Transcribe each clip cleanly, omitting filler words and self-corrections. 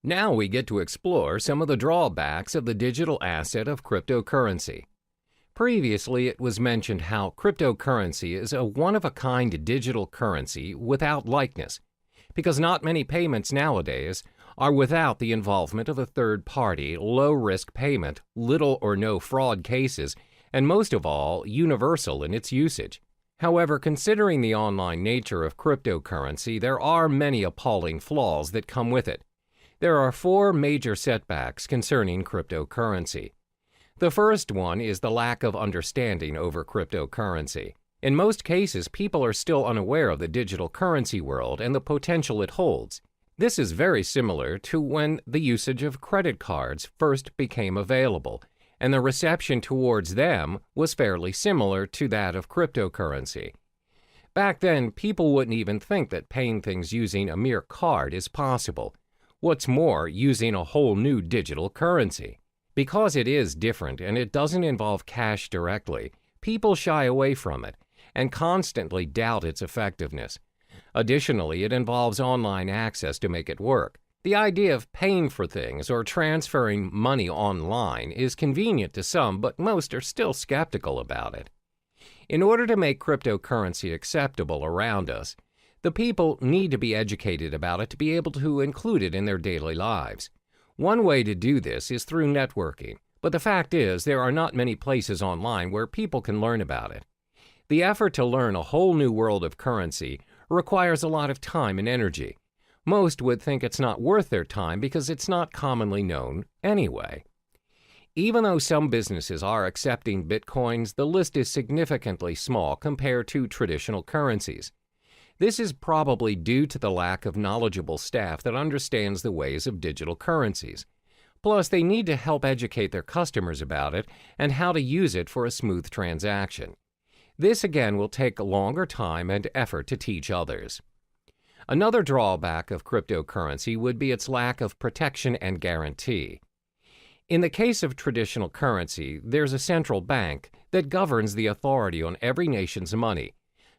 Now we get to explore some of the drawbacks of the digital asset of cryptocurrency. Previously, it was mentioned how cryptocurrency is a one-of-a-kind digital currency without likeness, because not many payments nowadays are without the involvement of a third-party, low-risk payment, little or no fraud cases, and most of all, universal in its usage. However, considering the online nature of cryptocurrency, there are many appalling flaws that come with it. There are four major setbacks concerning cryptocurrency. The first one is the lack of understanding over cryptocurrency. In most cases, people are still unaware of the digital currency world and the potential it holds. This is very similar to when the usage of credit cards first became available, and the reception towards them was fairly similar to that of cryptocurrency. Back then, people wouldn't even think that paying things using a mere card is possible. What's more, using a whole new digital currency. Because it is different and it doesn't involve cash directly, people shy away from it and constantly doubt its effectiveness. Additionally, it involves online access to make it work. The idea of paying for things or transferring money online is convenient to some, but most are still skeptical about it. In order to make cryptocurrency acceptable around us, the people need to be educated about it to be able to include it in their daily lives. One way to do this is through networking, but the fact is there are not many places online where people can learn about it. The effort to learn a whole new world of currency requires a lot of time and energy. Most would think it's not worth their time because it's not commonly known anyway. Even though some businesses are accepting bitcoins, the list is significantly small compared to traditional currencies. This is probably due to the lack of knowledgeable staff that understands the ways of digital currencies. Plus, they need to help educate their customers about it and how to use it for a smooth transaction. This again will take a longer time and effort to teach others. Another drawback of cryptocurrency would be its lack of protection and guarantee. In the case of traditional currency, there's a central bank that governs the authority on every nation's money.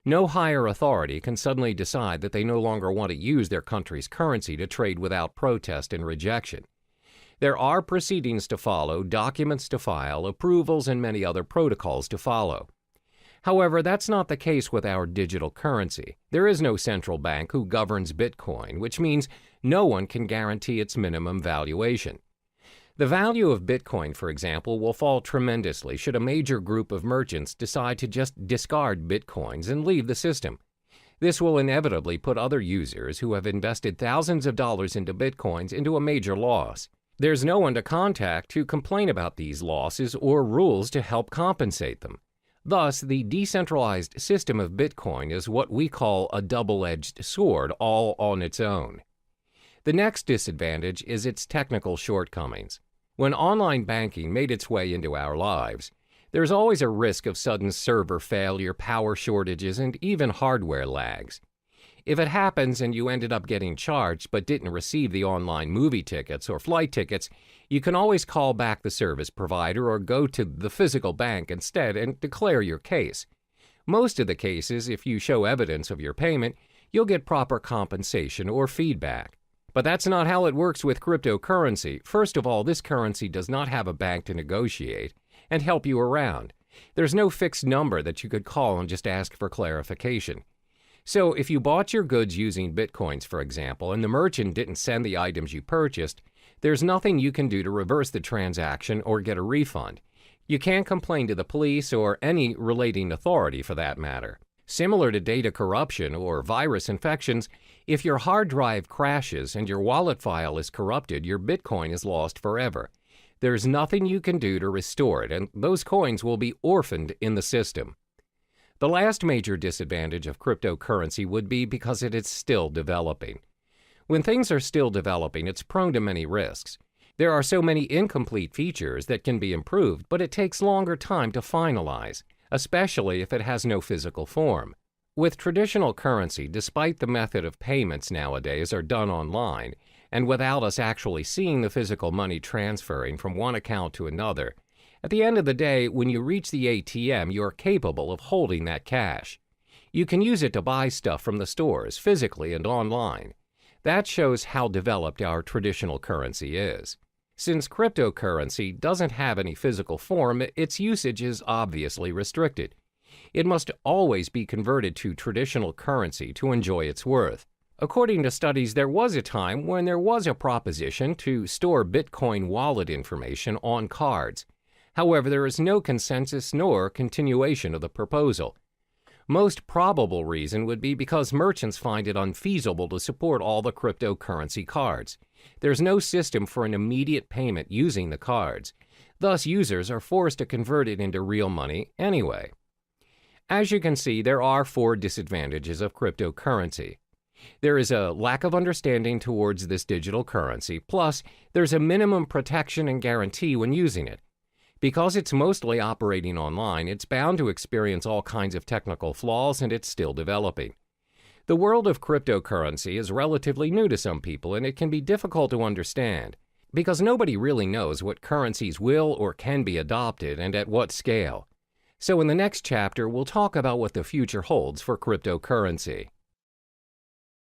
No higher authority can suddenly decide that they no longer want to use their country's currency to trade without protest and rejection. There are proceedings to follow, documents to file, approvals, and many other protocols to follow. However, that's not the case with our digital currency. There is no central bank who governs Bitcoin, which means no one can guarantee its minimum valuation. The value of Bitcoin, for example, will fall tremendously should a major group of merchants decide to just discard Bitcoins and leave the system. This will inevitably put other users who have invested thousands of dollars into Bitcoins into a major loss. There's no one to contact to complain about these losses or rules to help compensate them. Thus, the decentralized system of Bitcoin is what we call a double-edged sword all on its own. The next disadvantage is its technical shortcomings. When online banking made its way into our lives, there's always a risk of sudden server failure, power shortages, and even hardware lags. If it happens and you ended up getting charged but didn't receive the online movie tickets or flight tickets, you can always call back the service provider or go to the physical bank instead and declare your case. Most of the cases, if you show evidence of your payment, you'll get proper compensation or feedback. But that's not how it works with cryptocurrency. First of all, this currency does not have a bank to negotiate and help you around. There's no fixed number that you could call and just ask for clarification. So if you bought your goods using Bitcoins, for example, and the merchant didn't send the items you purchased, there's nothing you can do to reverse the transaction or get a refund. You can't complain to the police or any relating authority for that matter. Similar to data corruption or virus infections, if your hard drive crashes and your wallet file is corrupted, your Bitcoin is lost forever. There's nothing you can do to restore it, and those coins will be orphaned in the system. The last major disadvantage of cryptocurrency would be because it is still developing. When things are still developing, it's prone to many risks. There are so many incomplete features that can be improved, but it takes longer time to finalize, especially if it has no physical form. With traditional currency, despite the method of payments nowadays are done online, and without us actually seeing the physical money transferring from one account to another, at the end of the day, when you reach the ATM, you are capable of holding that cash. You can use it to buy stuff from the stores, physically and online. That shows how developed our traditional currency is. Since cryptocurrency doesn't have any physical form, its usage is obviously restricted. It must always be converted to traditional currency to enjoy its worth. According to studies, there was a time when there was a proposition to store Bitcoin wallet information on cards. However, there is no consensus nor continuation of the proposal. Most probable reason would be because merchants find it unfeasible to support all the cryptocurrency cards. There's no system for an immediate payment using the cards. Thus, users are forced to convert it into real money anyway. As you can see, there are 4 disadvantages of cryptocurrency. There is a lack of understanding towards this digital currency, plus there's a minimum protection and guarantee when using it. Because it's mostly operating online, it's bound to experience all kinds of technical flaws, and it's still developing. The world of cryptocurrency is relatively new to some people, and it can be difficult to understand, because nobody really knows what currencies will or can be adopted and at what scale. So in the next chapter, we'll talk about what the future holds for cryptocurrency.